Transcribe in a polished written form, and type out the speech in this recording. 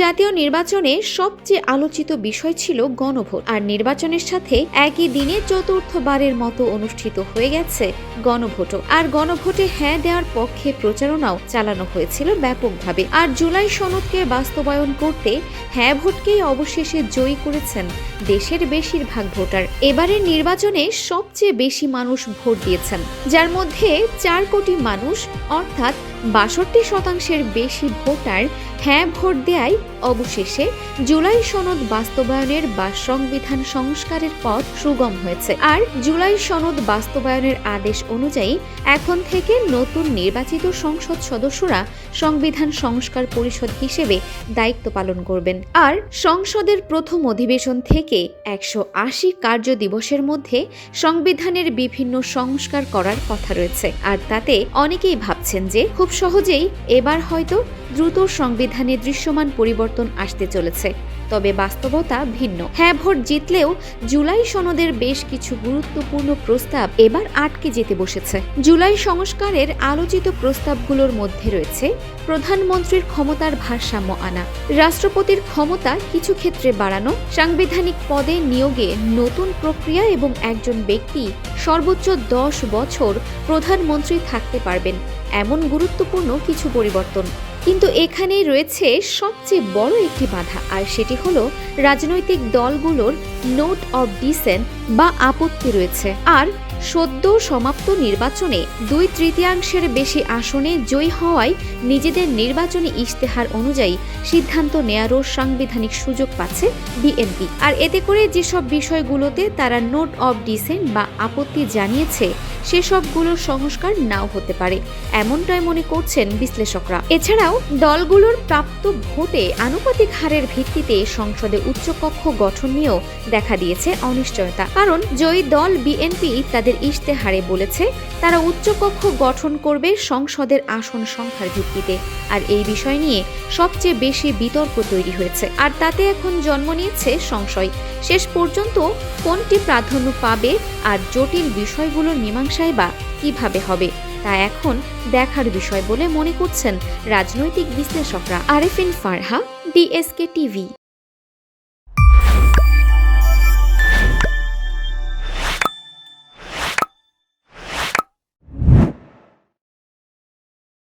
জাতীয় নির্বাচনে সবচেয়ে আলোচিত বিষয় ছিল গণভোট, আর নির্বাচনের সাথে একই দিনে চতুর্থবারের মতো অনুষ্ঠিত হয়ে গেছে গণভোটও। আর গণভোটে হ্যাঁ দেওয়ার পক্ষে প্রচারণাও চালানো হয়েছিল ব্যাপকভাবে। আর জুলাই সনদকে বাস্তবায়ন করতে হ্যাঁ ভোটকেই অবশেষে জয়ী করেছেন দেশের বেশিরভাগ ভোটার। এবারের নির্বাচনে সবচেয়ে বেশি মানুষ ভোট দিয়েছেন, যার মধ্যে 4 কোটি মানুষ অর্থাৎ 62% বেশি ভোটার হ্যাঁ ভোট দেয়ায় অবশেষে জুলাই সনদ বাস্তবায়নের বা সংবিধান সংস্কারের পথ সুগম হয়েছে। আর জুলাই সনদ বাস্তবায়নের আদেশ অনুযায়ী এখন থেকে নতুন নির্বাচিত সংসদ সদস্যরা সংবিধান সংস্কার পরিষদ হিসেবে দায়িত্ব পালন করবেন। আর সংসদের প্রথম অধিবেশন থেকে 180 কার্য দিবসের মধ্যে সংবিধানের বিভিন্ন সংস্কার করার কথা রয়েছে। আর তাতে অনেকেই ভাবছেন যে খুব সহজেই এবার হয়তো দ্রুত সংবিধানে দৃশ্যমান পরিবর্তন আসতে চলেছে, তবে বাস্তবতা ভিন্ন। হ্যাঁ ভোট জিতলেও জুলাই সনদের বেশ কিছু গুরুত্বপূর্ণ প্রস্তাব এবার আটকে যেতে বসেছে। জুলাই সংস্কারের আলোচিত প্রস্তাবগুলোর মধ্যে রয়েছে প্রধানমন্ত্রীর ক্ষমতার ভারসাম্য আনা, রাষ্ট্রপতির ক্ষমতা কিছু ক্ষেত্রে বাড়ানো, সাংবিধানিক পদে নিয়োগে নতুন প্রক্রিয়া এবং একজন ব্যক্তি সর্বোচ্চ 10 বছর প্রধানমন্ত্রী থাকতে পারবেন এমন গুরুত্বপূর্ণ কিছু পরিবর্তন। কিন্তু এখানেই রয়েছে সবচেয়ে বড় একটি বাধা, আর সেটি হলো রাজনৈতিক দলগুলোর নোট অব ডিসেন্ট বা আপত্তি রয়েছে। আর সদ্য সমাপ্ত নির্বাচনে 2/3 বেশি আসনে জয়ী হওয়ায় নিজেদের নির্বাচনী ইশতেহার অনুযায়ী সিদ্ধান্ত নেয়ারও সাংবিধানিক সুযোগ পাচ্ছে বিএনপি। আর এতে করে যেসব বিষয়গুলোতে তারা নোট অব ডিসেন্ট বা আপত্তি জানিয়েছে সেসবগুলো সংস্কার নাও হতে পারে, এমনটাই মনে করছেন বিশ্লেষকরা। এছাড়াও দলগুলোর প্রাপ্ত ভোটে আনুপাতিক হারের ভিত্তিতে সংসদে উচ্চকক্ষ গঠন নিয়েও দেখা দিয়েছে অনিশ্চয়তা। কারণ জয়ী দল বিএনপি তাদের ইশতেহারে বলেছে তারা উচ্চকক্ষ গঠন করবে সংসদের আসন সংখ্যার ভিত্তিতে। আর এই বিষয় নিয়ে সবচেয়ে বেশি বিতর্ক তৈরি হয়েছে। আর তাতে এখন জন্ম নিয়েছে সংশয়, শেষ পর্যন্ত কোনটি প্রাধান্য পাবে আর জটিল বিষয়গুলোর মীমাংসাই বা কিভাবে হবে তা এখন দেখার বিষয় বলে মনে করছেন রাজনৈতিক বিশ্লেষকরা। Arefin Farha, DSK TV।